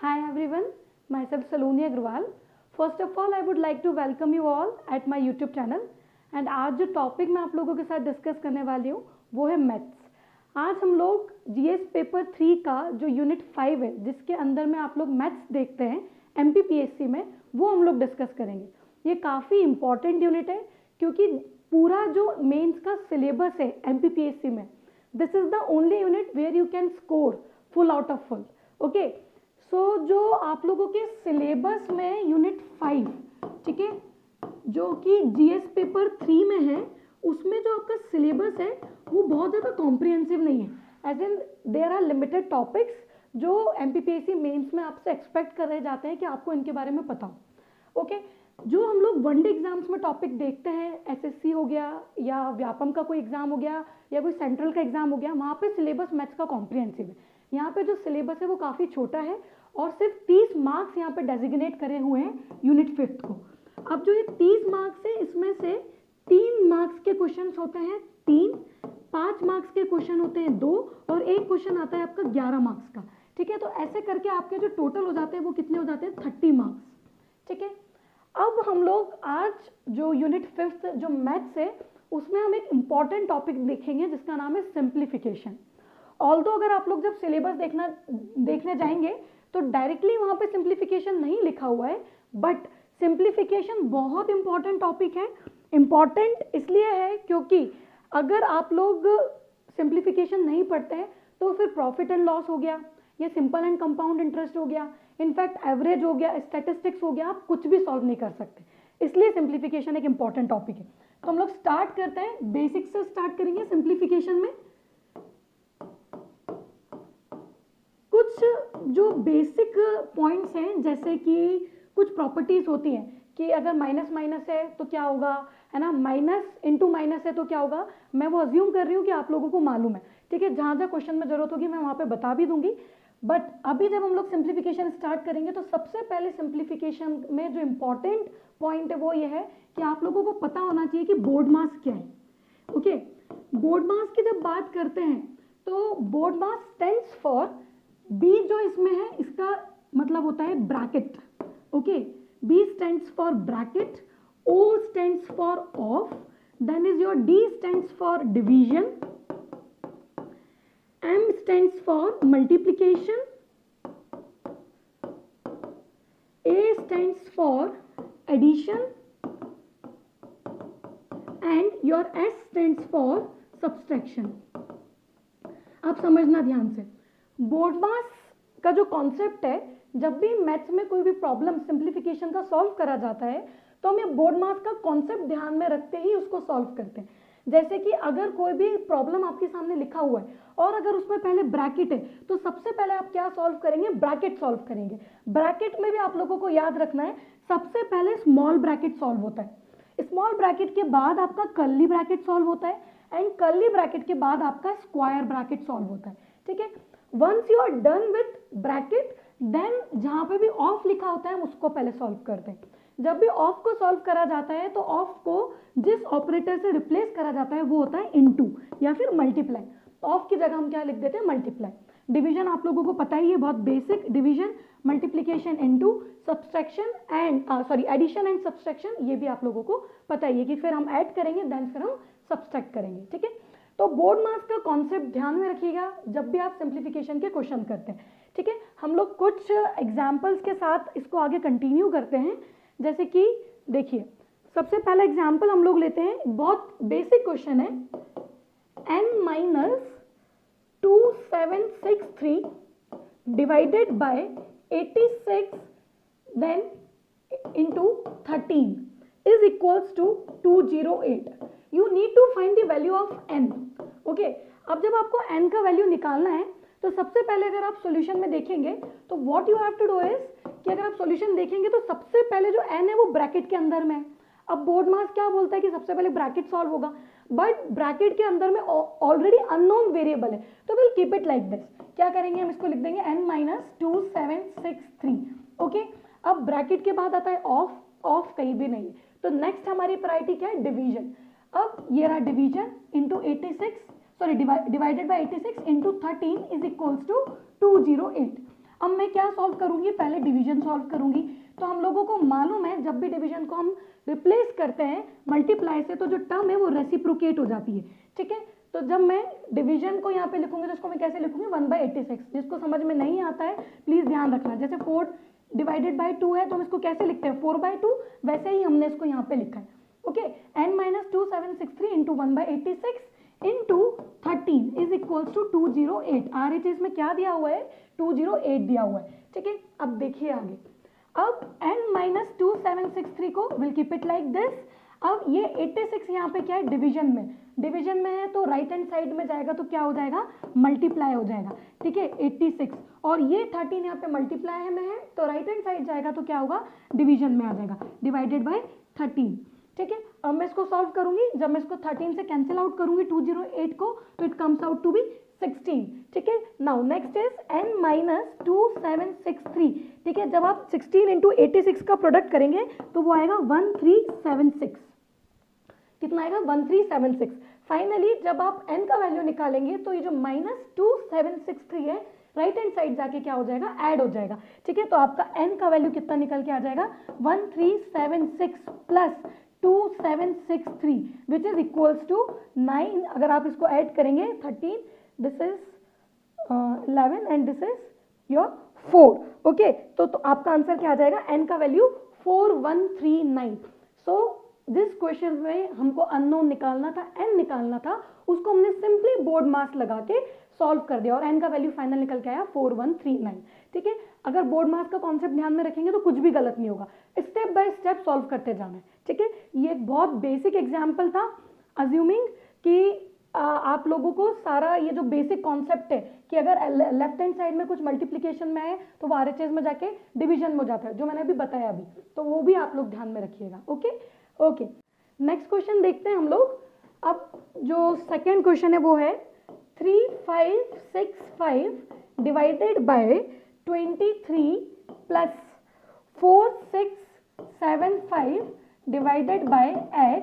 Hi everyone, myself Saloni Agrawal. First of all, I would like to welcome you all at my YouTube channel. And आज जो topic मैं आप लोगों के साथ डिस्कस करने वाली हूँ वो है मैथ्स। आज हम लोग जीएस पेपर 3 का जो यूनिट 5 है, जिसके अंदर में आप लोग मैथ्स देखते हैं एमपीपीएससी में, वो हम लोग डिस्कस करेंगे। ये काफ़ी इम्पॉर्टेंट यूनिट है क्योंकि पूरा जो मेंस का सिलेबस है एमपीपीएससी में, this is the only unit where you can score full out of full. Okay, so जो आप लोगों के सिलेबस में यूनिट 5, ठीक है, जो कि जीएस पेपर 3 में है, उसमें जो आपका सिलेबस है वो बहुत ज़्यादा कॉम्प्रिहेंसिव नहीं है। As in there are limited topics जो एमपीपीएससी मेंस में आपसे एक्सपेक्ट कर रहे जाते हैं कि आपको इनके बारे में पता हो। ओके, जो हम लोग वनडे एग्जाम्स में टॉपिक देखते हैं, एसएससी हो गया या व्यापम का कोई एग्जाम हो गया या कोई सेंट्रल का एग्जाम हो गया, वहाँ पे सिलेबस मैथ्स का कॉम्प्रिहेंसिव है। यहाँ पे जो सिलेबस है वो काफ़ी छोटा है और सिर्फ 30 मार्क्स यहाँ पे डेजिग्नेट करे हुए हैं यूनिट 5 को। अब जो ये 30 मार्क्स है, इसमें से 3 मार्क्स के क्वेश्चन होते हैं 3, 5 मार्क्स के क्वेश्चन होते हैं 2 और एक क्वेश्चन आता है आपका 11 मार्क्स का। ठीक है, तो ऐसे करके आपके जो टोटल हो जाते हैं वो कितने हो जाते हैं 30 मार्क्स। ठीक है, अब हम लोग आज जो यूनिट 5 जो मैथ्स है उसमें हम एक इम्पॉर्टेंट टॉपिक देखेंगे जिसका नाम है सिंप्लीफिकेशन। ऑल्दो अगर आप लोग जब सिलेबस देखने जाएंगे तो डायरेक्टली वहाँ पे सिंप्लीफिकेशन नहीं लिखा हुआ है, बट सिंप्लीफिकेशन बहुत इंपॉर्टेंट टॉपिक है। इंपॉर्टेंट इसलिए है क्योंकि अगर आप लोग सिंप्लीफिकेशन नहीं पढ़ते हैं तो फिर प्रॉफिट एंड लॉस हो गया, या सिंपल एंड कंपाउंड इंटरेस्ट हो गया, इनफैक्ट एवरेज हो गया, स्टैटिस्टिक्स हो गया, आप कुछ भी सॉल्व नहीं कर सकते। इसलिए सिंप्लीफिकेशन एक इंपॉर्टेंट टॉपिक है। तो हम लोग स्टार्ट करते हैं, बेसिक से स्टार्ट करेंगे सिंप्लीफिकेशन में। कुछ जो बेसिक पॉइंट्स हैं, जैसे कि कुछ प्रॉपर्टीज होती हैं कि अगर माइनस माइनस है तो क्या होगा, है ना, माइनस इंटू माइनस है तो क्या होगा। मैं वो अज्यूम कर रही हूँ कि आप लोगों को मालूम है। ठीक है, जहाँ जहाँ क्वेश्चन में जरूरत होगी मैं वहाँ पे बता भी दूंगी। बट अभी जब हम लोग सिंप्लीफिकेशन स्टार्ट करेंगे तो सबसे पहले सिंप्लीफिकेशन में जो इम्पोर्टेंट पॉइंट है वो ये है कि आप लोगों को पता होना चाहिए कि बोर्ड मास क्या है। ओके, बोर्ड मास की जब बात करते हैं तो BODMAS stands for, B जो इसमें है इसका मतलब होता है bracket. Okay, B stands for bracket, O stands for of, then is your D stands for division, M stands for multiplication, A stands for addition, and your S stands for subtraction. आप समझना ध्यान से, board मास का जो concept है, जब भी maths में कोई भी प्रॉब्लम सिंप्लीफिकेशन का सॉल्व करा जाता है तो हम ये बोर्ड मास का कॉन्सेप्ट ध्यान में रखते ही उसको सॉल्व करते हैं। जैसे कि अगर कोई भी प्रॉब्लम आपके सामने लिखा हुआ है और अगर उसमें पहले ब्रैकेट है तो सबसे पहले आप क्या सॉल्व करेंगे, ब्रैकेट सॉल्व करेंगे। ब्रैकेट में भी आप लोगों को याद रखना है, सबसे पहले स्मॉल ब्रैकेट सॉल्व होता है, स्मॉल ब्रैकेट के बाद आपका कर्ली ब्रैकेट सॉल्व होता है, एंड कर्ली ब्रैकेट के बाद आपका स्क्वायर ब्रैकेट सॉल्व होता है। ठीक है, once you are done with bracket, then जहां पे भी ऑफ लिखा होता है हम उसको पहले सॉल्व करते हैं। जब भी ऑफ को सॉल्व करा जाता है तो ऑफ को जिस ऑपरेटर से रिप्लेस करा जाता है वो होता है इनटू या फिर मल्टीप्लाई। ऑफ की जगह हम क्या लिख देते हैं, मल्टीप्लाई। डिवीजन आप लोगों को पता ही है, बहुत basic division, multiplication into, subtraction and addition and subtraction, ये भी आप लोगों को पता ही है कि फिर हम ऐड करेंगे देन फिर हम सब्सट्रैक्ट करेंगे। ठीक है, तो बोर्ड मास का कॉन्सेप्ट ध्यान में रखिएगा जब भी आप सिंप्लीफिकेशन के क्वेश्चन करते हैं। ठीक है, हम लोग कुछ एग्जाम्पल्स के साथ इसको आगे कंटिन्यू करते हैं। जैसे कि देखिए, सबसे पहला एग्जाम्पल हम लोग लेते हैं, बहुत बेसिक क्वेश्चन है, n minus 2763 divided by 86 then into 13 is equals to 208। You need to find the value of n। Okay, अब जब आपको n का वैल्यू निकालना है तो सबसे पहले अगर आप सॉल्यूशन में देखेंगे तो what you have to do is कि अगर आप सॉल्यूशन देखेंगे तो सबसे पहले जो n है वो ब्रैकेट के अंदर में है। अब बोर्ड मास क्या बोलता है कि सबसे पहले ब्रैकेट सॉल्व होगा, बट ब्रैकेट के अंदर में ऑलरेडी अननोन वेरिएबल है, तो will keep it like this. क्या करेंगे, हम इसको लिख देंगे n माइनस 2763। ओके, अब ब्रैकेट के बाद आता है ऑफ, ऑफ कहीं भी नहीं है, तो नेक्स्ट हमारी प्रायोरिटी क्या है, डिवीजन। अब ये रहा division into 86, sorry divided by 86 into 13 is equals to 208। अब मैं क्या सॉल्व करूंगी, पहले डिवीजन सॉल्व करूंगी। तो हम लोगों को मालूम है जब भी डिवीजन को हम रिप्लेस करते हैं मल्टीप्लाई से तो जो टर्म है वो रेसिप्रोकेट हो जाती है, ठीक है। तो जब मैं डिवीजन को यहाँ पे लिखूंगी तो इसको मैं कैसे लिखूंगी, 1/86। जिसको समझ में नहीं आता है प्लीज ध्यान रखना, जैसे 4 डिवाइडेड बाई 2 है तो हम इसको कैसे लिखते हैं 4/2, वैसे ही हमने इसको यहाँ पे लिखा है, okay. n-2763 into 1/86 into 13 is equals to 208। RHS में क्या दिया हुआ है, 208 दिया हुआ है, ठीक है। अब देखिए आगे, अब n-2763 को will keep it like this. अब ये 86 यहाँ पे क्या है, डिवीजन में है तो राइट हैंड साइड में जाएगा तो क्या हो जाएगा, मल्टीप्लाई हो जाएगा, ठीक है 86। और ये 13 यहाँ पे मल्टीप्लाई में है तो राइट हैंड साइड जाएगा तो क्या होगा, डिवीजन में आ जाएगा, डिवाइडेड बाय 13, ठीक है। अब मैं इसको सॉल्व करूंगी, जब मैं इसको 13 से कैंसिल आउट करूंगी 208 को तो it comes out to be 16, ठीक है। नाउ नेक्स्ट इज n-2763, ठीक है। जब आप 16 इंटू 86 का प्रोडक्ट करेंगे तो वो आएगा 1376, कितना आएगा 1376। फाइनली जब आप n का वैल्यू निकालेंगे तो ये जो -2763 है राइट हैंड साइड जाके क्या हो जाएगा, ऐड हो जाएगा, ठीक है। तो आपका n का वैल्यू कितना निकल के आ जाएगा, 1376 plus 2763 which is equals to 9। अगर आप इसको ऐड करेंगे 13, this is 11 and this is your 4, okay. तो आपका आंसर क्या आ जाएगा, n का वैल्यू 4139। सो जिस क्वेश्चन में हमको अननोन निकालना था, n निकालना था, उसको हमने सिंपली बोर्ड मास लगा के सॉल्व कर दिया और n का वैल्यू फाइनल निकल के आया 4139, ठीक है। अगर बोर्ड मास का कॉन्सेप्ट ध्यान में रखेंगे तो कुछ भी गलत नहीं होगा, स्टेप बाय स्टेप सॉल्व करते जाना है, ठीक है। ये एक बहुत बेसिक एग्जाम्पल था, अज्यूमिंग कि आप लोगों को सारा ये जो बेसिक कॉन्सेप्ट है कि अगर लेफ्ट हैंड साइड में कुछ मल्टीप्लिकेशन में है तो वो RHS में जाके डिवीजन में हो जाता है, जो मैंने अभी बताया अभी, तो वो भी आप लोग ध्यान में रखिएगा, ओके ओके। नेक्स्ट क्वेश्चन देखते हैं हम लोग। अब जो सेकेंड क्वेश्चन है वो है 3565 divided by 23 plus 4675 divided by x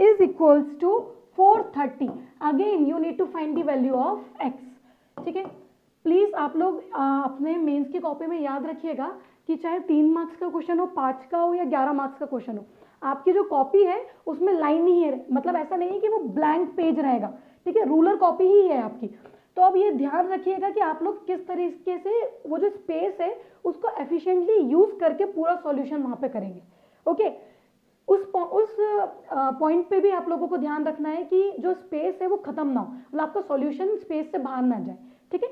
is equals to 430। Again you need to find the value of x, ठीक है। प्लीज आप लोग अपने मेंस की कॉपी में याद रखिएगा कि चाहे 3 मार्क्स का क्वेश्चन हो, 5 का हो या 11 मार्क्स का क्वेश्चन हो, आपकी जो कॉपी है उसमें लाइन ही है, मतलब ऐसा नहीं है कि वो ब्लैंक पेज रहेगा, ठीक है, रूलर कॉपी ही है आपकी। तो अब ये ध्यान रखिएगा कि आप लोग किस तरीके से वो जो स्पेस है उसको एफिशिएंटली यूज करके पूरा सॉल्यूशन वहां पे करेंगे, ओके। उस पॉइंट पे भी आप लोगों को ध्यान रखना है कि जो स्पेस है वो खत्म ना हो, मतलब आपका सॉल्यूशन स्पेस से बाहर ना जाए, ठीक है।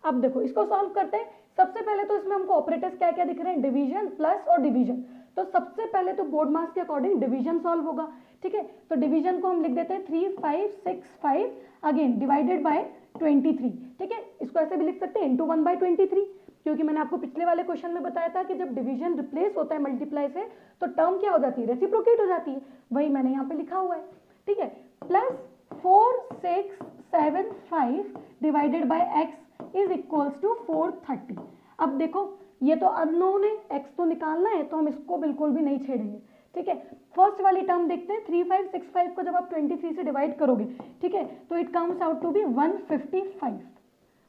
अब देखो इसको सॉल्व करते हैं। सबसे पहले तो इसमें हमको ऑपरेटर्स क्या क्या दिख रहे हैं, डिवीजन, प्लस और डिवीजन। तो सबसे पहले तो बोर्ड मास के अकॉर्डिंग डिवीजन सॉल्व होगा, ठीक है। तो डिवीजन को हम लिख देते हैं 3565 अगेन डिवाइडेड बाय 23, ठीक है। इसको ऐसे भी लिख सकते हैं इंटू 1/23, क्योंकि मैंने आपको पिछले वाले क्वेश्चन में बताया था कि जब डिवीजन रिप्लेस होता है मल्टीप्लाई से तो टर्म क्या हो जाती है, रेसिप्रोकेट हो जाती है, वही मैंने यहाँ पे लिखा हुआ है, ठीक है। Plus 4675 divided by x is equals to 430। अब देखो ये तो अननोन है, x तो निकालना है तो हम इसको बिल्कुल भी नहीं छेड़ेंगे, ठीक है। फर्स्ट वाली टर्म देखते हैं, 3565 को जब आप 23 से डिवाइड करोगे, ठीक है, तो it comes out to be 155,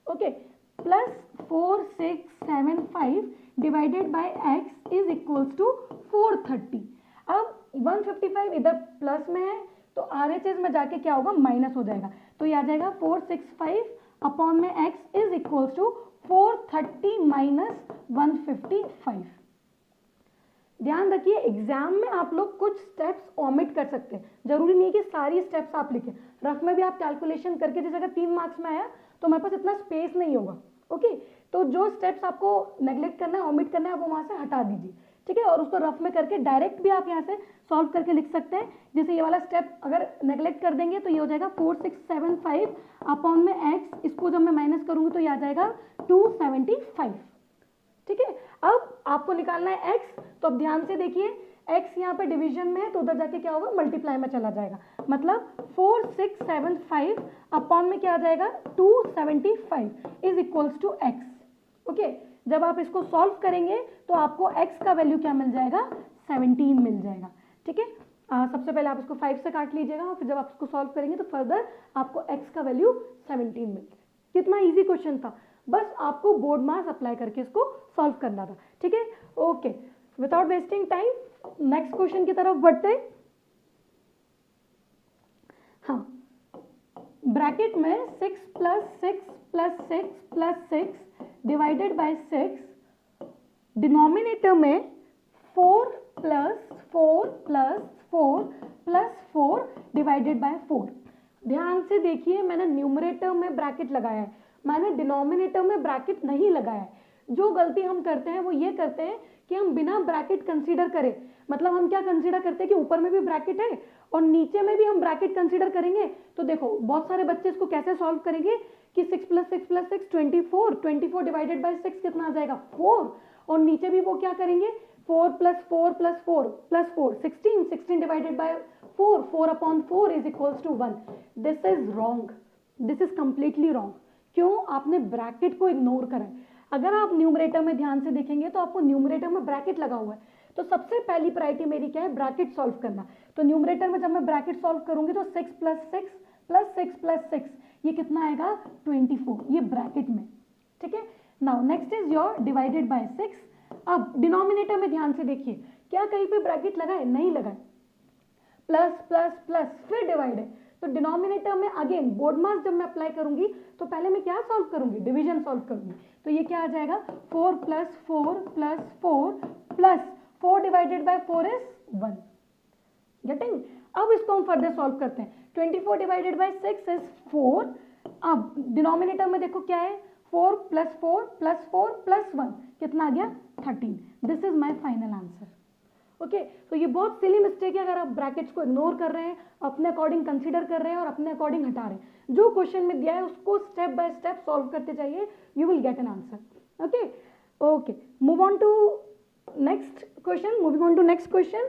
okay. Plus 4675 divided by x is equals to 430। अब 155 इधर प्लस में है तो RHS में जाके क्या होगा, माइनस हो जाएगा, तो ये आ जाएगा 465 अपॉन में x is equals to 430 minus 155। ध्यान रखिए एग्जाम में आप लोग कुछ स्टेप्स ओमिट कर सकते हैं, जरूरी नहीं कि सारी स्टेप्स आप लिखें, रफ में भी आप कैलकुलेशन करके, जैसे अगर 3 मार्क्स में आया तो मेरे पास इतना स्पेस नहीं होगा, ओके। तो जो स्टेप्स आपको नेग्लेक्ट करना है, ओमिट करना है, आप वो वहां से हटा दीजिए, ठीक है। और उसको रफ में करके डायरेक्ट भी आप यहाँ से सॉल्व करके लिख सकते हैं। जैसे ये वाला स्टेप अगर नेग्लेक्ट कर देंगे तो ये हो जाएगा 4675 अपॉन में x, इसको जब मैं माइनस करूंगी तो ये आ जाएगा 275, ठीक है। अब आपको निकालना है x, तो अब ध्यान से देखिए x यहाँ पे डिवीजन में है तो उधर जाके क्या होगा, मल्टीप्लाई में चला जाएगा, मतलब 4675 अपॉन में क्या आ जाएगा 275 is equals to x, okay. जब आप इसको सॉल्व करेंगे तो आपको x का वैल्यू क्या मिल जाएगा, 17 मिल जाएगा, ठीक है। सबसे पहले आप इसको 5 से काट लीजिएगा और फिर जब आप इसको सॉल्व करेंगे तो फर्दर आपको x का वैल्यू 17 मिल जाएगा। कितना इजी क्वेश्चन था, बस आपको बोर्ड मास अप्लाई करके इसको सॉल्व करना था, ठीक है। Okay, without wasting time next question की तरफ बढ़ते हैं। हाँ, ब्रैकेट में 6 + 6 + 6 + 6 डिवाइडेड बाय 6, डिनोमिनेटर में 4 + 4 + 4 + 4 डिवाइडेड बाय 4। ध्यान से देखिए, मैंने न्यूमरेटर में ब्रैकेट लगाया है, मैंने डिनोमिनेटर में ब्रैकेट नहीं लगाया है। जो गलती हम करते हैं वो ये करते हैं कि हम बिना ब्रैकेट कंसीडर करें, मतलब हम क्या कंसीडर करते हैं कि ऊपर में भी ब्रैकेट है और नीचे में भी हम ब्रैकेट कंसीडर करेंगे। तो देखो बहुत सारे बच्चे इसको कैसे सॉल्व करेंगे कि 6 + 6 + 6 24 डिवाइडेड बाय 6 कितना आ जाएगा 4, और नीचे भी वो क्या करेंगे 4 + 4 + 4 + 4 16 divided by 4 4/4 is equals to 1। This is wrong, this is completely wrong. क्यों? आपने ब्रैकेट को इग्नोर करा है। अगर आप न्यूमरेटर में ध्यान से देखेंगे तो आपको न्यूमरेटर में ब्रैकेट लगा हुआ है, तो सबसे पहली प्रायोरिटी मेरी क्या है, ब्रैकेट सॉल्व करना। तो न्यूमरेटर में जब मैं ब्रैकेट सॉल्व करूंगी तो 6 + 6 + 6 + 6 ये कितना आएगा 24, ये ब्रैकेट में, ठीक है। Now next is your divided by 6। अब डिनोमिनेटर में ध्यान से देखिए, क्या कहीं पे ब्रैकेट लगा है? नहीं लगा है, प्लस प्लस प्लस फिर डिवाइड है। तो डिनोमिनेटर में अगेन बोर्ड मास जब मैं अप्लाई करूंगी तो पहले मैं क्या सॉल्व करूंगी, डिवीजन सॉल्व करूंगी। तो ये क्या आ जाएगा 4 + 4 + 4 + 4 डिवाइडेड बाय 4 इज 1। गेटिंग? अब इसको हम फर्दर सॉल्व करते हैं। 24 डिवाइडेड बाय 6 इज 4। अब डिनोमिनेटर में देखो क्या है, 4 + 4 + 4 + 1 कितना आ गया 13। This is my final answer. Okay, तो ये बहुत सिली मिस्टेक है अगर आप ब्रैकेट्स को इग्नोर कर रहे हैं, अपने अकॉर्डिंग कंसीडर कर रहे हैं और अपने अकॉर्डिंग हटा रहे हैं। जो क्वेश्चन में दिया है उसको स्टेप बाय स्टेप सॉल्व करते जाइए, you will get an answer. Okay okay, move on to next question. Moving on to next question,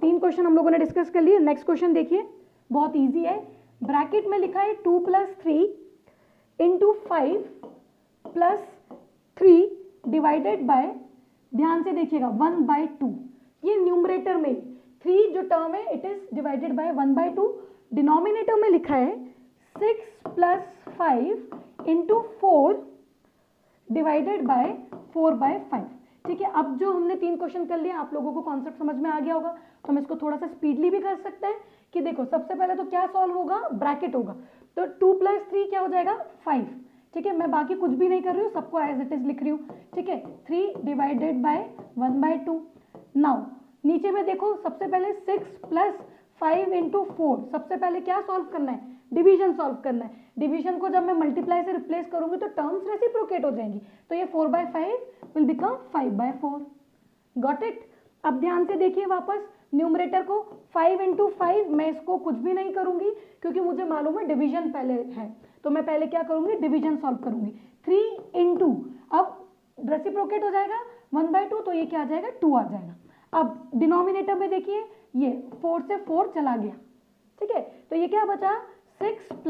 3 question हम लोगों ने डिस्कस कर लिए। नेक्स्ट क्वेश्चन देखिए, बहुत ईजी है। ब्रैकेट में लिखा है 2 + 3 × 5 + 3 डिवाइडेड बाय, ध्यान से देखिएगा 1/2। ये न्यूमरेटर में 3 जो टर्म है it is divided bye 1/2। Denominator में लिखा है 6 + 5 × 4 डिवाइडेड बाय 4/5। ठीक है, अब जो हमने 3 क्वेश्चन कर लिए, आप लोगों को कॉन्सेप्ट समझ में आ गया होगा, तो हम इसको थोड़ा सा स्पीडली भी कर सकते हैं। कि देखो सबसे पहले तो क्या सॉल्व होगा, ब्रैकेट होगा, तो 2 + 3 क्या हो जाएगा 5। ठीक है, मैं बाकी कुछ भी नहीं कर रही हूँ, सबको एज इट इज लिख रही हूँ। ठीक है, 3 डिवाइडेड बाय 1/2। नाउ नीचे में देखो, सबसे पहले 6 + 5 × 4, सबसे पहले क्या सॉल्व करना है, डिवीजन सॉल्व करना है। डिवीजन को जब मैं मल्टीप्लाई से रिप्लेस करूंगी तो टर्म्स रेसिप्रोकेट हो जाएंगी, तो ये 4/5 विल बिकम 5/4। Got it? अब ध्यान से देखिए वापस न्यूमरेटर को 5 × 5, मैं इसको कुछ भी नहीं करूंगी क्योंकि मुझे मालूम है डिवीजन पहले है, तो मैं पहले क्या करूंगी, डिवीजन सॉल्व करूंगी। 3 × अब रेसिप्रोकेट हो जाएगा 1/2, तो ये क्या आ जाएगा 2 आ जाएगा। अब डिनोमिनेटर में देखिए ये 4 से 4 चला गया। ठीक है, तो ये क्या बचा 6 +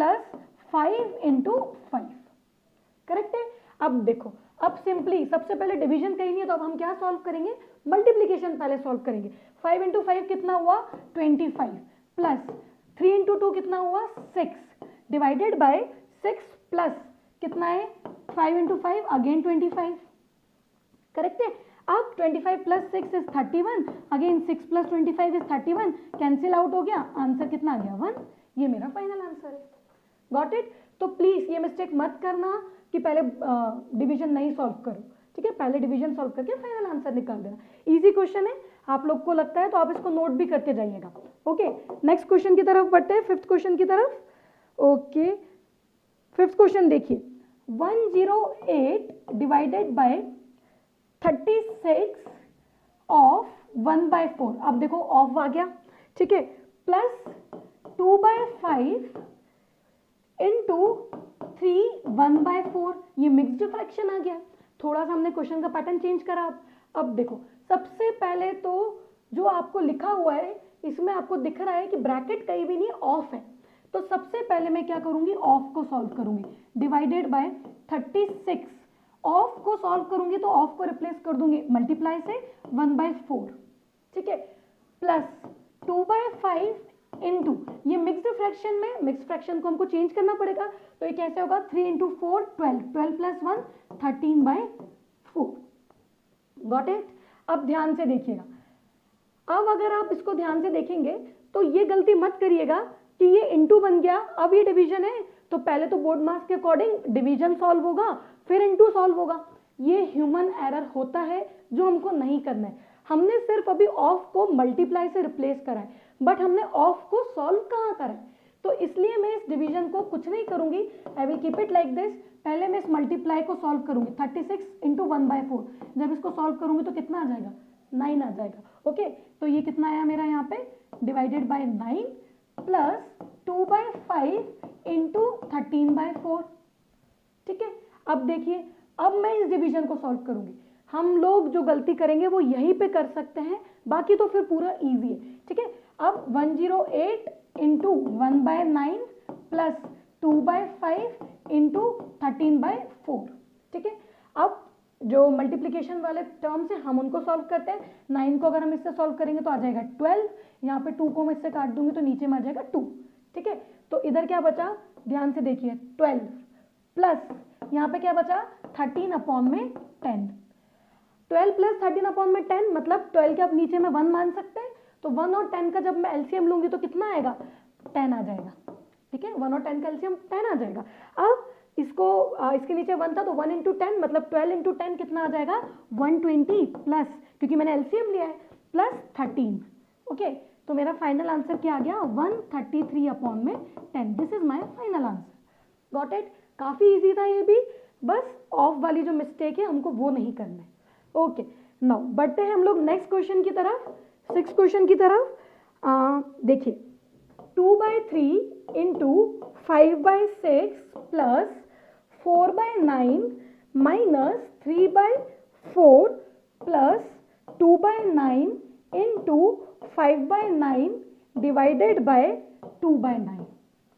5 × 5। करेक्ट है? अब देखो, अब सिंपली सबसे पहले डिवीजन कहीं नहीं है, तो अब हम क्या सॉल्व करेंगे, मल्टीप्लिकेशन पहले सॉल्व करेंगे। 5 × 5 कितना हुआ 25 प्लस 3 × 2 कितना हुआ 6 डिवाइडेड बाय 6 प्लस कितना है 5 × 5 अगेन 25। करेक्ट है? अब 25 + 6 is 31, again 6 + 25 is 31, cancel out हो गया, आंसर कितना आ गया 1। ये मेरा फाइनल आंसर है। Got it? तो प्लीज ये मिस्टेक मत करना कि पहले डिवीजन नहीं सॉल्व करो। ठीक है, पहले डिवीजन सॉल्व करके फाइनल आंसर निकाल देना। इजी क्वेश्चन है, आप लोग को लगता है तो आप इसको नोट भी करते जाइएगा। ओके, नेक्स्ट क्वेश्चन की तरफ बढ़ते हैं, 5th क्वेश्चन की तरफ। ओके, 5th क्वेश्चन देखिए, 108 डिवाइडेड बाय 36 ऑफ 1/4। अब देखो ऑफ आ गया, ठीक है, प्लस 2/5 × 3 1/4, ये मिक्स्ड फ्रैक्शन आ गया। थोड़ा सा हमने क्वेश्चन का पैटर्न चेंज करा। अब देखो, सबसे पहले तो जो आपको लिखा हुआ है इसमें आपको दिख रहा है कि ब्रैकेट कहीं भी नहीं, ऑफ है। तो सबसे पहले मैं क्या करूंगी, ऑफ को सॉल्व करूंगी। डिवाइडेड बाय 36, ऑफ को सॉल्व करूंगी तो ऑफ को रिप्लेस कर दूंगी मल्टीप्लाई से 1/4। ठीक है, प्लस 2/5 इनटू, ये मिक्स्ड फ्रैक्शन में, मिक्स्ड फ्रैक्शन को हमको चेंज करना पड़ेगा, तो ये कैसे होगा 3 इंटू 4 12, 12 प्लस 1 13/4। Got it. अब ध्यान से देखिएगा, अब अगर आप इसको ध्यान से देखेंगे तो ये गलती मत करिएगा कि ये इनटू बन गया, अब ये डिवीजन है तो पहले तो बोर्ड मार्क्स के अकॉर्डिंग डिवीजन सॉल्व होगा फिर इनटू सॉल्व होगा। ये ह्यूमन एरर होता है जो हमको नहीं करना है। हमने सिर्फ अभी ऑफ को मल्टीप्लाई से रिप्लेस करा है, बट हमने ऑफ को सॉल्व कहाँ करा है, तो इसलिए मैं इस डिवीजन को कुछ नहीं करूंगी, I will keep it like this. पहले मैं इस मल्टीप्लाई को सॉल्व करूंगी, 36 इंटू 1/4, जब इसको सॉल्व करूंगी तो कितना आ जाएगा 9 आ जाएगा। ओके, तो ये कितना आया मेरा यहाँ पे डिवाइडेड बाय 9 प्लस 2/5 इंटू 13/4। ठीक है, अब देखिए, अब मैं इस डिवीजन को सॉल्व करूंगी। हम लोग जो गलती करेंगे वो यहीं पे कर सकते हैं, बाकी तो फिर पूरा इजी है। ठीक है, अब 108 इंटू 1/9 प्लस 2/5 इंटू 13/4। ठीक है, अब जो मल्टीप्लिकेशन वाले टर्म्स हैं हम उनको सॉल्व करते हैं। 9 को अगर हम इससे सॉल्व करेंगे तो आ जाएगा 12, यहाँ पे 2 को मैं इससे काट दूंगी तो नीचे में आ जाएगा 2। ठीक है, तो इधर क्या बचा, ध्यान से देखिए, 12 प्लस यहाँ पे क्या बचा 13/10। 12 प्लस 13/10 मतलब 12 के आप नीचे में 1 मान सकते हैं, तो 1 और 10 का जब मैं एलसीएम लूंगी तो कितना आएगा 10 आ जाएगा। ठीक है, 1 और 10 का एलसीएम 10 आ जाएगा। अब इसको इसके नीचे 1 था तो 1 इंटू 10 मतलब 12 इंटू 10 कितना आ जाएगा 120 प्लस, क्योंकि मैंने एलसीएम लिया है, प्लस 13। ओके, तो मेरा फाइनल आंसर क्या आ गया 133/10। This is my final answer. Got it. काफी इजी था ये भी, बस ऑफ वाली जो मिस्टेक है हमको वो नहीं करना है। ओके, नाउ बढ़ते हैं हम लोग नेक्स्ट क्वेश्चन की तरफ, 6 क्वेश्चन की तरफ। देखिए 2/3 into 5/6 plus 4/9 minus 3/4 plus 2/9 into 5/9 divided by 2/9।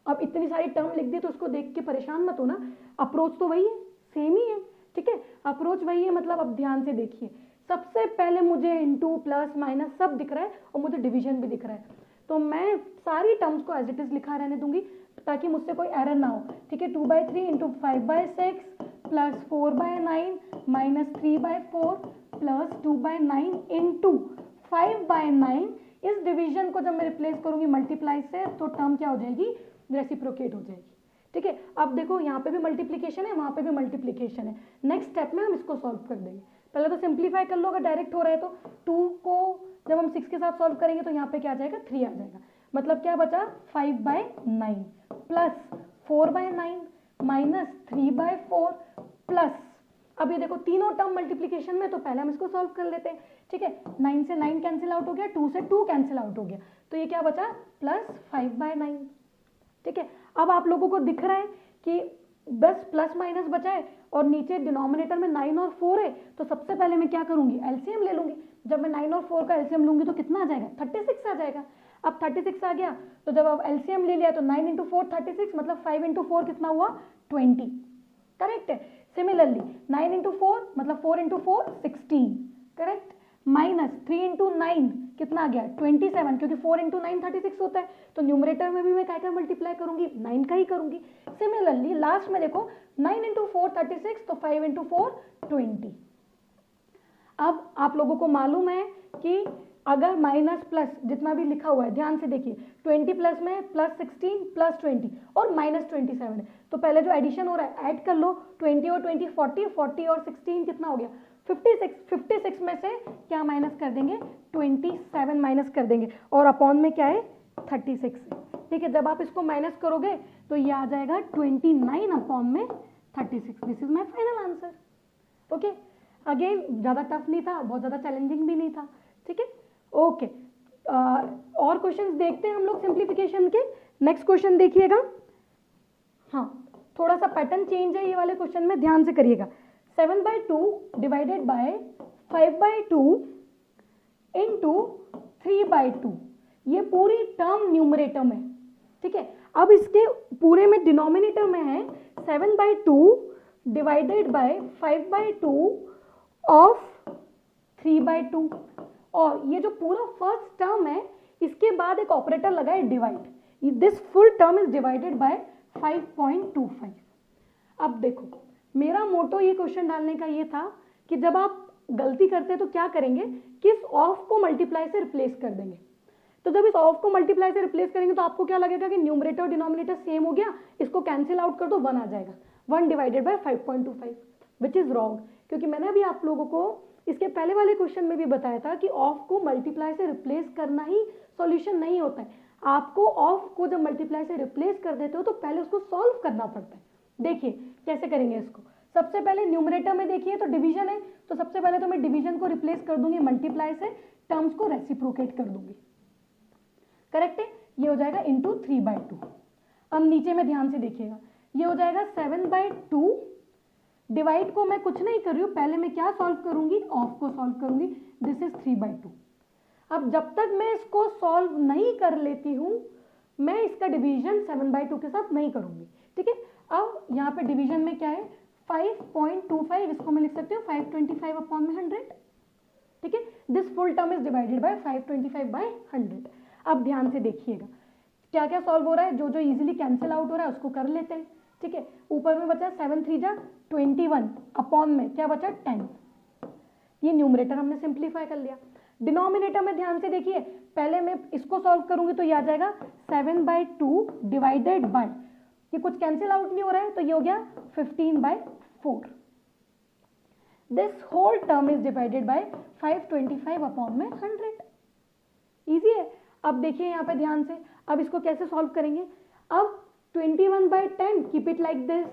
अब इतनी सारी टर्म लिख दी तो उसको देख के परेशान मत हो ना, अप्रोच तो वही है, सेम ही है। ठीक है, अप्रोच वही है, मतलब अब ध्यान से देखिए, सबसे पहले मुझे इंटू प्लस माइनस सब दिख रहा है और मुझे डिवीजन भी दिख रहा है, तो मैं सारी टर्म्स को एज इट इज लिखा रहने दूंगी ताकि मुझसे कोई एरर ना हो। ठीक है, 2/3 into 5/6 plus 4/9 minus 3/4 plus 2/9 into 5/9। इस डिवीजन को जब मैं रिप्लेस करूंगी मल्टीप्लाई से तो टर्म क्या हो जाएगी, रेसिप्रोकेट हो जाएगी। ठीक है, अब देखो यहाँ पे भी मल्टीप्लिकेशन है, वहाँ पे भी मल्टीप्लिकेशन है। नेक्स्ट स्टेप में हम इसको सॉल्व कर देंगे। पहले तो सिंप्लीफाई कर लो, अगर डायरेक्ट हो रहा है तो 2 को जब हम 6 के साथ सॉल्व करेंगे तो यहाँ पे क्या आ जाएगा 3 आ जाएगा, मतलब क्या बचा 5/9 प्लस 4/9 माइनस 3/4 प्लस, अब ये देखो तीनों टर्म मल्टीप्लिकेशन में, तो पहले हम इसको सॉल्व कर लेते हैं। ठीक है, 9 से 9 कैंसिल आउट हो गया, 2 से 2 कैंसिल आउट हो गया, तो ये क्या बचा प्लस 5/9। ठीक है, अब आप लोगों को दिख रहा है कि बस प्लस माइनस बचा है और नीचे डिनोमिनेटर में 9 और 4 है, तो सबसे पहले मैं क्या करूंगी एलसीएम ले लूंगी। जब मैं 9 और 4 का एलसीएम लूंगी तो कितना आ जाएगा 36 आ जाएगा। अब 36 आ गया, तो जब आप एलसीएम ले लिया तो 9 इंटू 4 36, मतलब 5 इंटू 4 कितना हुआ 20। करेक्ट है। सिमिलरली 9 इंटू 4 मतलब 4 इंटू 4 16, करेक्ट, माइनस 3 इंटू 9 कितना आ गया 27, क्योंकि 4 इंटू 9 36 होता है, तो न्यूमरेटर में भी मैं क्या मल्टीप्लाई करूंगी 9 का ही करूंगी। सिमिलरली लास्ट में देखो 9 इंटू 4 36, तो 5 इंटू 4 20। अब आप लोगों को मालूम है कि अगर माइनस प्लस जितना भी लिखा हुआ है ध्यान से देखिए, 20 प्लस में प्लस 16 प्लस 20 और माइनस 27 है, तो पहले जो एडिशन हो रहा है ऐड कर लो, 20 और 20 40, 40 और 16 कितना हो गया 56, 56 में से क्या माइनस कर देंगे 27 माइनस कर देंगे, और अपॉन में क्या है 36। ठीक है, जब आप इसको माइनस करोगे तो ये आ जाएगा 29 अपॉन में 36। This is my final answer. Okay, again ज़्यादा टफ नहीं था, बहुत ज़्यादा चैलेंजिंग भी नहीं था। ठीक है, ओके, और क्वेश्चंस देखते हैं हम लोग सिंप्लीफिकेशन के। नेक्स्ट क्वेश्चन देखिएगा, हाँ थोड़ा सा पैटर्न चेंज है ये वाले क्वेश्चन में, ध्यान से करिएगा। 7/2 डिवाइडेड बाय 5/2 इंटू 3/2, ये पूरी टर्म न्यूमरेटर में। ठीक है, अब इसके पूरे में डिनोमिनेटर में है 7/2 डिवाइडेड बाय 5/2 ऑफ 3/2, और ये जो पूरा फर्स्ट टर्म है इसके बाद एक ऑपरेटर लगा है divide, this full term is divided bye 5.25। अब देखो मेरा मोटो ये क्वेश्चन डालने का ये था कि जब आप गलती करते हैं तो क्या करेंगे, किस ऑफ को मल्टीप्लाई से रिप्लेस कर देंगे। तो जब इस ऑफ को मल्टीप्लाई से रिप्लेस करेंगे तो आपको क्या लगेगा कि न्यूमरेटर और डिनोमिनेटर सेम हो गया, इसको कैंसिल आउट कर दो, 1 आ जाएगा, 1 divided by 5.25, which is wrong, क्योंकि मैंने अभी आप लोगों को इसके पहले वाले क्वेश्चन में भी बताया था कि ऑफ को मल्टीप्लाई से रिप्लेस करना ही सॉल्यूशन नहीं होता है। आपको ऑफ को जब मल्टीप्लाई से रिप्लेस कर देते हो तो पहले उसको सॉल्व करना पड़ता है। देखिए कैसे करेंगे इसको, सबसे पहले न्यूमरेटर में देखिए तो डिवीजन है, तो सबसे पहले तो मैं डिवीजन को रिप्लेस कर दूंगी मल्टीप्लाई से, टर्म्स को रेसिप्रोकेट कर दूंगी, करेक्ट है, ये हो जाएगा इंटू 3/2। अब नीचे में ध्यान से देखिएगा, ये हो जाएगा 7/2, डिवाइड को मैं कुछ नहीं कर रही हूँ, पहले मैं क्या सॉल्व करूंगी, ऑफ को सॉल्व करूंगी, दिस इज 3/2। अब जब तक मैं इसको सॉल्व नहीं कर लेती हूँ मैं इसका डिवीजन 7/2 के साथ नहीं करूंगी, ठीक है। अब यहाँ पे डिवीजन में क्या है 5.25, इसको मैं लिख सकती हूँ 525/100, ठीक है। This full term is divided by 525/100। अब ध्यान से देखिएगा क्या क्या सॉल्व हो रहा है, जो जो इजीली कैंसिल आउट हो रहा है उसको कर लेते हैं, ठीक है। ऊपर में बचा 7 3 जा 21 अपॉन में क्या बचा 10, ये न्यूमरेटर हमने सिंप्लीफाई कर लिया। डिनोमिनेटर में ध्यान से देखिए, पहले मैं इसको सॉल्व करूंगी तो ये आ जाएगा 7/2 डिवाइडेड बाय, ये कुछ कैंसिल आउट नहीं हो रहा है तो ये हो गया 15/4। This whole term is divided by 525/100, easy है। अब देखिए यहाँ पे ध्यान से, अब इसको कैसे सॉल्व करेंगे, अब 21/10 कीप इट लाइक दिस,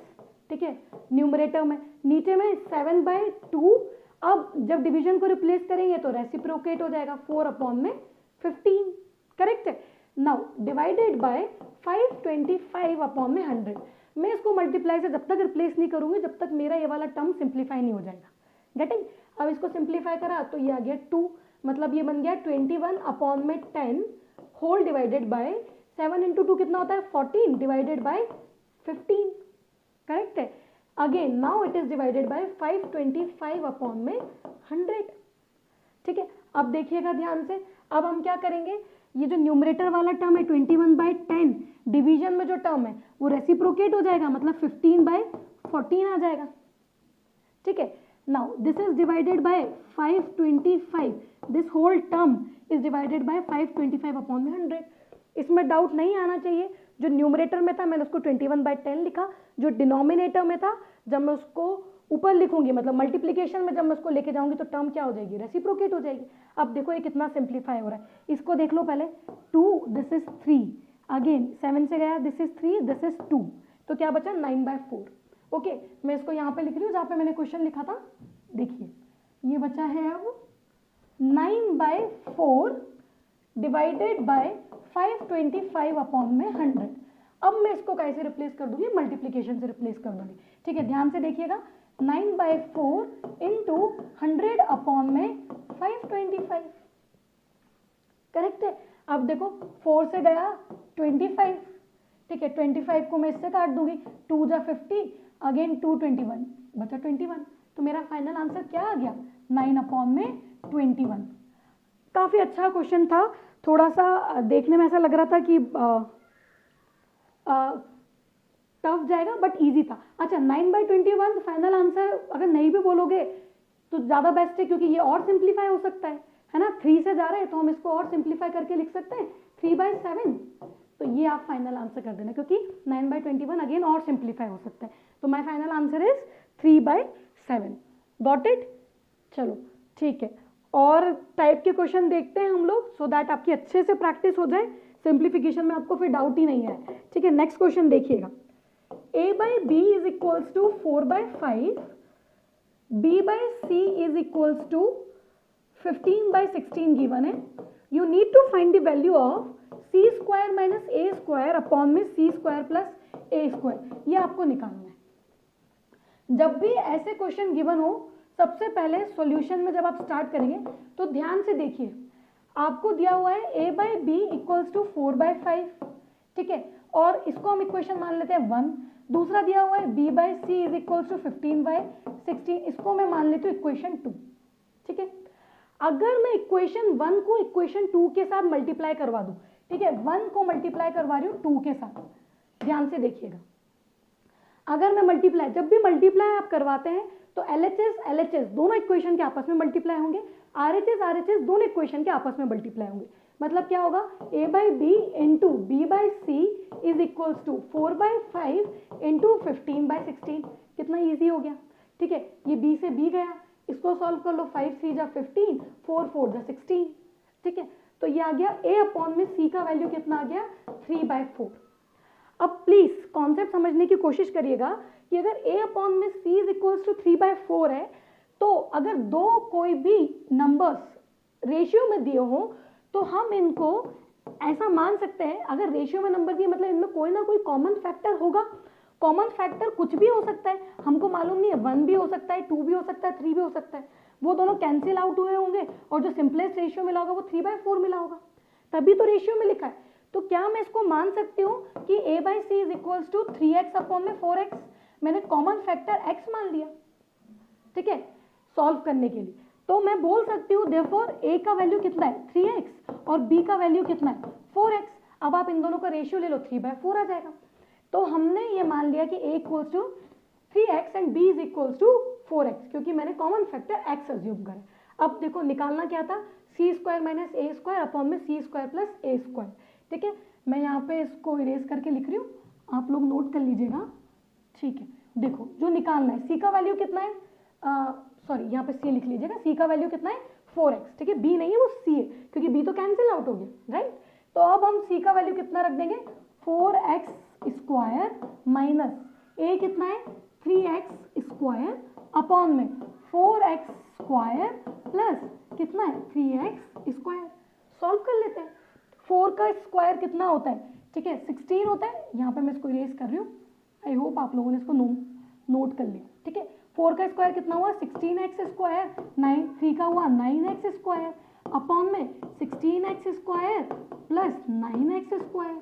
ठीक है, न्यूमरेटर में, नीचे में 7/2, अब जब डिवीजन को रिप्लेस करेंगे तो रेसिप्रोकेट हो जाएगा 4/15, करेक्ट है। नाउ डिवाइडेड बाय 525/100, मैं इसको मल्टीप्लाई से जब तक रिप्लेस नहीं करूंगी जब तक मेरा ये वाला टर्म सिंप्लीफाई नहीं हो जाएगा, गेटिंग। अब इसको सिंप्लीफाई करा तो ये आ गया 2, मतलब ये बन गया 21/10 होल डिवाइडेड बाय 7 × 2 कितना होता है 14 डिवाइडेड बाय 15, करेक्ट है। Again now it is divided by 525/100, ठीक है। अब देखिएगा ध्यान से, अब हम क्या करेंगे, ये जो न्यूमरेटर वाला टर्म है 21/10, डिवीजन में जो टर्म है वो रेसिप्रोकेट हो जाएगा, मतलब 15/14 आ जाएगा, ठीक है। Now this is divided by 525, this whole term is divided by 525/100। इसमें डाउट नहीं आना चाहिए, जो न्यूमरेटर में था मैंने उसको 21/10 लिखा, जो डिनोमिनेटर में था जब मैं उसको ऊपर लिखूंगी, मतलब मल्टीप्लिकेशन में जब मैं उसको लेके जाऊंगी तो टर्म क्या हो जाएगी, रेसिप्रोकेट हो जाएगी। अब देखो ये कितना सिंप्लीफाई हो रहा है, इसको देख लो पहले, 2 दिस इज 3, अगेन 7 से गया, दिस इज 3 दिस इज 2, तो क्या बचा 9/4, ओके। मैं इसको यहाँ पे लिख रही हूँ जहाँ पे मैंने क्वेश्चन लिखा था, देखिए ये बचा है अब 9/4 डिवाइडेड बाय 525/100। अब मैं इसको कैसे रिप्लेस कर दूंगी, मल्टीप्लिकेशन से रिप्लेस कर दूंगी, ठीक है। ध्यान से देखिएगा 9/4 इंटू 100/525, करेक्ट है। अब देखो 4 से गया 25, ठीक है, 25 को मैं इससे काट दूंगी, 2 जा 50, अगेन 2 21 बचा 21, तो मेरा फाइनल आंसर क्या आ गया 9/21। काफी अच्छा क्वेश्चन था, थोड़ा सा देखने में ऐसा लग रहा था कि टफ जाएगा बट इजी था। अच्छा 9/21 फाइनल आंसर अगर नहीं भी बोलोगे तो ज़्यादा बेस्ट है, क्योंकि ये और सिंप्लीफाई हो सकता है ना, 3 से जा रहे हैं तो हम इसको और सिंप्लीफाई करके लिख सकते हैं 3/7, तो ये आप फाइनल आंसर कर देना, क्योंकि 9/21 अगेन और सिंप्लीफाई हो सकता है, तो my final answer is 3/7। Got it, चलो ठीक है। और टाइप के क्वेश्चन देखते हैं हम लोग, सो दैट आपकी अच्छे से प्रैक्टिस हो जाए, सिंप्लीफिकेशन में आपको फिर डाउट ही नहीं है, ठीक है। नेक्स्ट क्वेश्चन देखिएगा, a/b is equals to 4/5, b/c is equals to 15/16 given है। You need to find the value of c² minus a² upon में c² प्लस a², ये आपको निकालना है। जब भी ऐसे क्वेश्चन गिवन हो, सबसे पहले सॉल्यूशन में जब आप स्टार्ट करेंगे तो ध्यान से देखिए, आपको दिया हुआ है a/b इक्वल्स टू 4/5, ठीक है, और इसको हम इक्वेशन मान लेते हैं 1। दूसरा दिया हुआ है b/c इज इक्वल्स टू 15/16, इसको मैं मान लेती हूँ इक्वेशन 2, ठीक है। अगर मैं इक्वेशन 1 को इक्वेशन 2 के साथ मल्टीप्लाई करवा दूं, ठीक है, 1 को मल्टीप्लाई करवा रही हूं 2 के साथ, ध्यान से देखिएगा, अगर मैं मल्टीप्लाई, जब भी मल्टीप्लाई आप करवाते हैं तो LHS दोनों इक्वेशन के आपस में मल्टीप्लाई होंगे, RHS दोनों इक्वेशन के आपस में मल्टीप्लाई होंगे। मतलब क्या होगा, a by b into b by c is equals to 4/5 into 15/16। कितना ईजी हो गया, ठीक है, ये b से b गया, इसको सॉल्व कर लो, 5 3 जा 15, 4 4 जा 16, ठीक है, तो ये आ गया a अपॉन में c का वैल्यू कितना आ गया 3/4। अब प्लीज कॉन्सेप्ट समझने की कोशिश करिएगा कि अगर a अपॉन में c इज इक्वल्स टू 3/4 है, तो अगर दो कोई भी नंबर्स रेशियो में दिए हो तो हम इनको ऐसा मान सकते हैं, अगर रेशियो में नंबर दिए मतलब इनमें कोई ना कोई कॉमन फैक्टर होगा। कॉमन फैक्टर कुछ भी हो सकता है, हमको मालूम नहीं है, 1 भी हो सकता है, 2 भी हो सकता है, 3 भी हो सकता है, वो दोनों कैंसिल आउट हुए होंगे और जो सिंपलेस्ट रेशियो मिला होगा वो 3/4 मिला होगा, तभी तो रेशियो में लिखा है। तो क्या मैं इसको मान सकती हूँ कि a by c is equals to 3x upon में 4x, मैंने कॉमन फैक्टर x मान लिया, ठीक है, सॉल्व करने के लिए। तो मैं बोल सकती हूँ देयरफॉर a का वैल्यू कितना है 3x और b का वैल्यू कितना है 4x। अब आप इन दोनों का रेशियो ले लो, 3/4 आ जाएगा। तो हमने ये मान लिया कि a equals to 3x and b is equals to 4x, क्योंकि मैंने कॉमन फैक्टर x अज्यूम करा। अब देखो निकालना क्या था, c² माइनस a² अपॉन में c² प्लस a², ठीक है। मैं यहाँ पे इसको इरेज करके लिख रही हूँ, आप लोग नोट कर लीजिएगा, ठीक है। देखो जो निकालना है, c का वैल्यू कितना है, सॉरी यहाँ पे c लिख लीजिएगा, c का वैल्यू कितना है 4x, ठीक है, b नहीं है वो c है, क्योंकि b तो कैंसिल आउट हो गया, राइट। तो अब हम c का वैल्यू कितना रख देंगे 4x² माइनस a कितना है 3x² अपॉन में 4x² प्लस कितना है 3x²। सॉल्व कर लेते हैं, 4 का स्क्वायर कितना होता है, ठीक है 16 होता है। यहाँ पे मैं इसको इरेज कर रही हूँ, आई होप आप लोगों ने इसको नोट कर लिया, ठीक है। 4 का स्क्वायर कितना हुआ 16x², 3 का हुआ 9x² अपॉन में 16x² प्लस 9x²।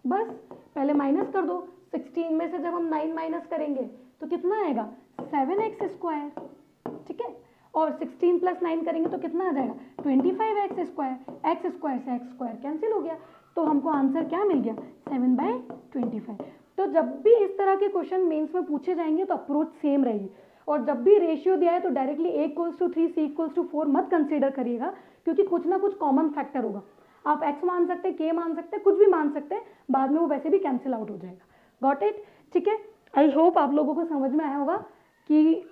बस पहले माइनस कर दो, 16 में से जब हम 9 माइनस करेंगे तो कितना आएगा 7x², ठीक है, और 16 प्लस 9 करेंगे तो कितना आ जाएगा 25x²। x² से x² कैंसिल हो गया, तो हमको आंसर क्या मिल गया 7/25। तो जब भी इस तरह के क्वेश्चन मेंस में पूछे जाएंगे तो अप्रोच सेम रहेगी, और जब भी रेशियो दिया है तो directly a equals to 3 c equals to 4 मत कंसीडर करिएगा, क्योंकि कुछ ना कुछ कॉमन फैक्टर होगा। आप x मान सकते हैं, k मान सकते हैं, कुछ भी मान सकते हैं, बाद में वो वैसे भी कैंसिल आउट हो जाएगा। गॉट इट, ठीक है। आई होप आप लोगों को समझ में आया होगा कि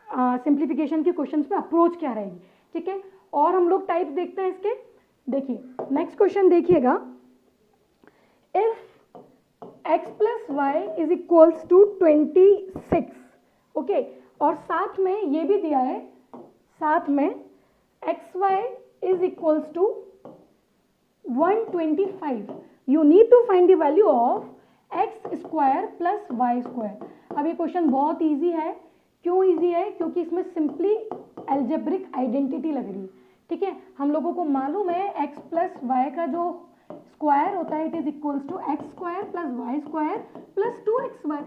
सिंप्लीफिकेशन के क्वेश्चंस में अप्रोच क्या रहेगी, ठीक है। और हम लोग टाइप देखते हैं इसके, देखिए नेक्स्ट क्वेश्चन देखिएगा, if x plus Y is equals to 26, okay, और साथ में ये भी दिया है, साथ में xy is equals to 125, you need to find the value of x² plus y²। अब ये क्वेश्चन बहुत इजी है, क्यों इजी है, क्योंकि इसमें सिंपली एल्जेब्रिक आइडेंटिटी लग रही है, ठीक है। हम लोगों को मालूम है x प्लस वाई का जो स्क्वायर होता है it is equals to x² plus y² plus 2xy।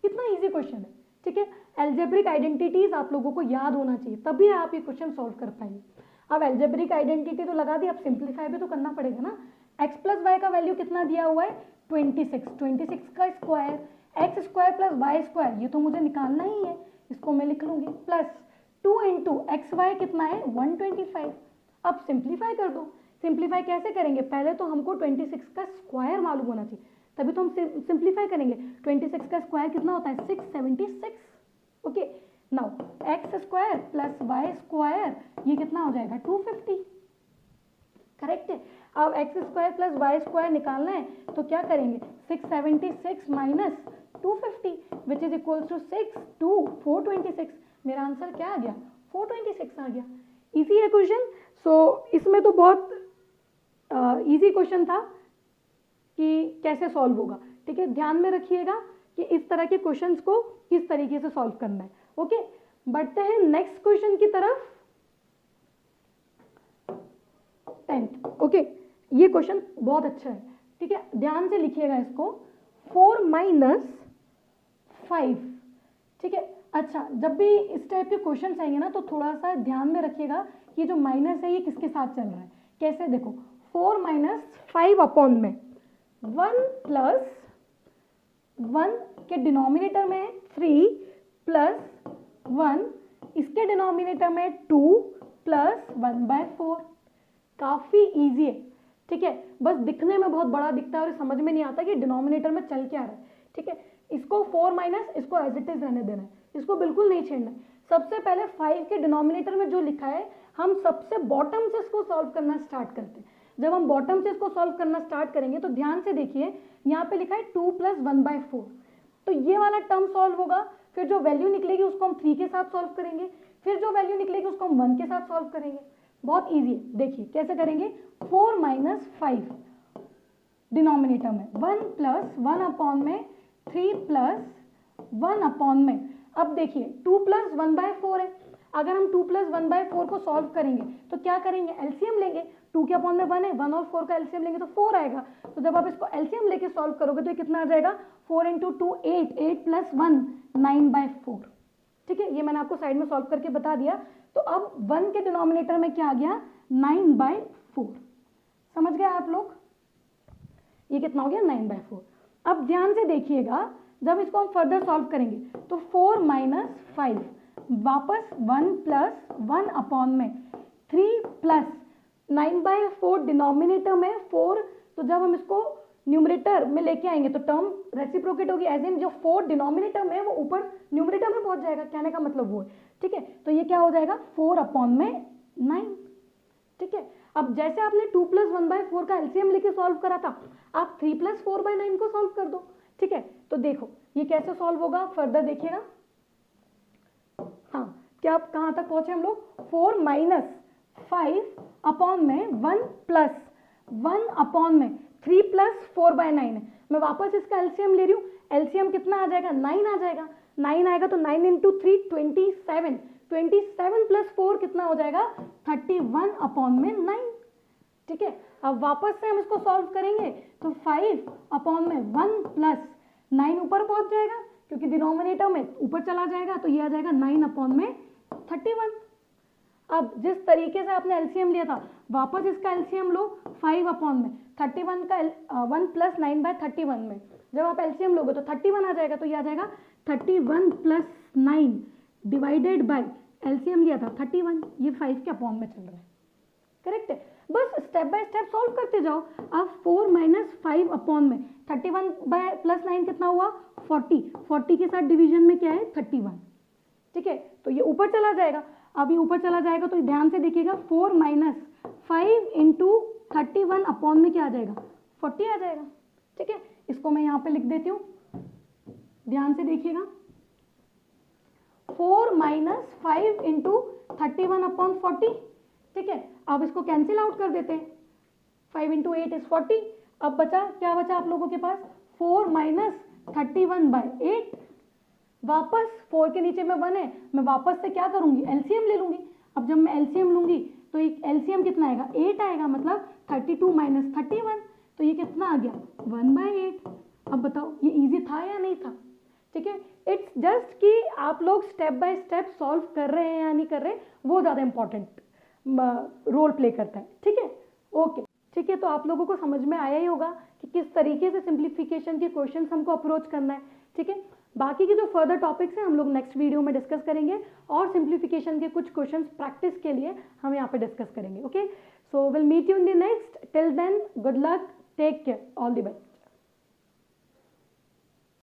कितना इजी क्वेश्चन है, ठीक है। एल्जेब्रिक आइडेंटिटीज आप लोगों को याद होना चाहिए, तभी आप ये क्वेश्चन सॉल्व कर पाएंगे। अब एल्जेब्रिक आइडेंटिटी तो लगा दी, अब सिंप्लीफाई भी तो करना पड़ेगा ना। x प्लस वाई का वैल्यू कितना दिया हुआ है 26 का स्क्वायर, x² प्लस y², ये तो मुझे निकालना ही है, इसको मैं लिख लूंगी, प्लस 2 इंटू xy कितना है 125। अब सिंप्लीफाई कर दो। सिंप्लीफाई कैसे करेंगे, पहले तो हमको 26 का स्क्वायर मालूम होना चाहिए, तभी तो हम सिंप्लीफाई करेंगे। 26 का स्क्वायर कितना होता है 676, okay. Now x² plus y² ये कितना हो जाएगा 250, करेक्ट है। अब x² प्लस y² निकालना है तो क्या करेंगे 676 minus 250 which is equals to 6 2 426। मेरा आंसर क्या आ गया 426 आ गया। इजी है क्वेश्चन। सो इसमें तो बहुत इजी क्वेश्चन था कि कैसे सॉल्व होगा, ठीक है। ध्यान में रखिएगा कि इस तरह के क्वेश्चंस को किस तरीके से सॉल्व करना है, ओके। बढ़ते हैं नेक्स्ट क्वेश्चन की तरफ, 10th, ओके। ये क्वेश्चन बहुत अच्छा है, ठीक है, ध्यान से लिखिएगा इसको। 4 - 5, ठीक है, अच्छा, जब भी इस टाइप के क्वेश्चन आएंगे ना तो थोड़ा सा ध्यान में रखिएगा कि जो माइनस है ये किसके साथ चल रहा है। कैसे, देखो 4 माइनस 5 अपॉन में 1 प्लस 1 के डिनोमिनेटर में 3 प्लस 1, इसके डिनोमिनेटर में 2 प्लस 1/4। काफ़ी ईजी है, ठीक है। बस दिखने में बहुत बड़ा दिखता है और समझ में नहीं आता कि डिनोमिनेटर में चल क्या रहा है, ठीक है। इसको 4 माइनस इसको एज इट इज रहने देना है, इसको बिल्कुल नहीं छेड़ना है। सबसे पहले 5 के डिनोमिनेटर में जो लिखा है हम सबसे बॉटम से इसको सॉल्व करना स्टार्ट करते हैं। जब हम बॉटम से इसको सॉल्व करना स्टार्ट करेंगे तो ध्यान से देखिए, यहाँ पे लिखा है 2 प्लस 1/4, तो ये वाला टर्म सॉल्व होगा। फिर जो वैल्यू निकलेगी उसको हम 3 के साथ सॉल्व करेंगे, फिर जो वैल्यू निकलेगी उसको हम 1 के साथ सॉल्व करेंगे। बहुत ईजी है, देखिए कैसे करेंगे। 4 माइनस 5 डिनोमिनेटर में 1 प्लस 1 अपॉन में 3 प्लस 1 अपॉन में, अब देखिए 2 प्लस 1/4 है। अगर हम 2 प्लस 1/4 को सॉल्व करेंगे तो क्या करेंगे, एलसीएम लेंगे। 2 के अपॉन में 1 है, 1 और 4 का एलसीएम लेंगे तो 4 आएगा। तो जब आप इसको एलसीएम लेके सॉल्व करोगे तो ये कितना आ जाएगा, 4 इंटू 2 8, 8 प्लस 1 9/4, ठीक है। ये मैंने आपको साइड में सॉल्व करके बता दिया। तो अब 1 के डिनोमिनेटर में क्या आ गया, 9/4। समझ गए आप लोग, ये कितना हो गया 9/4। अब ध्यान से देखिएगा, जब इसको हम फर्दर सॉल्व करेंगे तो 4 माइनस 5 वापस 1 प्लस 1 अपॉन में 3 प्लस 9/4 डिनोमिनेटर में 4, तो जब हम इसको न्यूमरेटर में लेके आएंगे तो टर्म रेसिप्रोकेट होगी, एज इन जो 4 डिनोमिनेटर में वो ऊपर न्यूमरेटर में पहुंच जाएगा, कहने का मतलब वो है, ठीक है। तो ये क्या हो जाएगा 4 अपॉन में 9, ठीक है। अब जैसे आपने 2 प्लस 1/4 का एलसीएम लेके सॉल्व करा था, आप 3 प्लस 4/9 को सॉल्व कर दो, ठीक है। तो देखो ये कैसे सॉल्व होगा, फर्दर देखिएगा। हाँ, क्या आप कहाँ तक पहुंचे हम लोग, 4 माइनस 5 अपॉन में 1 प्लस 1 अपॉन में 3 प्लस 4/9 है। मैं वापस इसका एलसीएम ले रही हूँ, एलसीएम कितना आ जाएगा, 9 आ जाएगा। 9 आएगा तो 9 इंटू 3 27, 27 प्लस 4 कितना हो जाएगा 31 अपॉन में 9, ठीक है। अब वापस से हम इसको सॉल्व करेंगे तो 5 अपॉन में 1 प्लस 9 ऊपर पहुंच जाएगा क्योंकि डिनोमिनेटर में ऊपर चला जाएगा, तो ये आ जाएगा 9 अपॉन में 31। अब जिस तरीके से आपने एलसीएम लिया था वापस इसका एलसीएम लो, 5 अपॉन में 31 का 1 प्लस 9/31 में जब आप एलसीएम लोगे तो 31 आ जाएगा, तो ये आ जाएगा 31 प्लस 9 डिवाइडेड बाय एलसीएम लिया था 31, ये 5 के अपॉन में चल रहा है, करेक्ट है। बस स्टेप बाय स्टेप सॉल्व करते जाओ। अब 4 माइनस 5 अपॉन में 31 बाय प्लस 9 कितना हुआ 40, 40 के साथ डिवीजन में क्या है 31, ठीक है। तो ये ऊपर चला जाएगा, अब ये ऊपर चला जाएगा तो ध्यान से देखिएगा 4 माइनस 5 इंटू 31 अपॉन में क्या आ जाएगा 40 आ जाएगा, ठीक है। इसको मैं यहाँ पे लिख देती हूँ, ध्यान से देखिएगा। 4 माइनस 5 इंटू 31 अपॉन 40, ठीक है। अब इसको कैंसिल आउट कर देते हैं, 5 इंटू 8 इज 40। अब बचा क्या बचा आप लोगों के पास 4 माइनस 31/8, वापस 4 के नीचे में 1 है, मैं वापस से क्या करूंगी एलसीएम ले लूंगी। अब जब मैं एलसीएम लूंगी तो एक एलसीएम कितना आएगा 8 आएगा, मतलब 32 माइनस 31, तो ये कितना आ गया 1/8। अब बताओ ये इजी था या नहीं था, ठीक है। इट्स जस्ट कि आप लोग स्टेप बाय स्टेप सॉल्व कर रहे हैं या नहीं कर रहे, वो ज़्यादा इंपॉर्टेंट रोल प्ले करता है, ठीक है। ओके, ठीक है। तो आप लोगों को समझ में आया ही होगा कि किस तरीके से सिंप्लीफिकेशन के क्वेश्चंस हमको अप्रोच करना है, ठीक है। बाकी के जो फर्दर टॉपिक्स हैं हम लोग नेक्स्ट वीडियो में डिस्कस करेंगे और सिंप्लीफिकेशन के कुछ क्वेश्चंस प्रैक्टिस के लिए हम यहाँ पे डिस्कस करेंगे। Okay, so will meet you in the next, till then good luck, take care, all the best.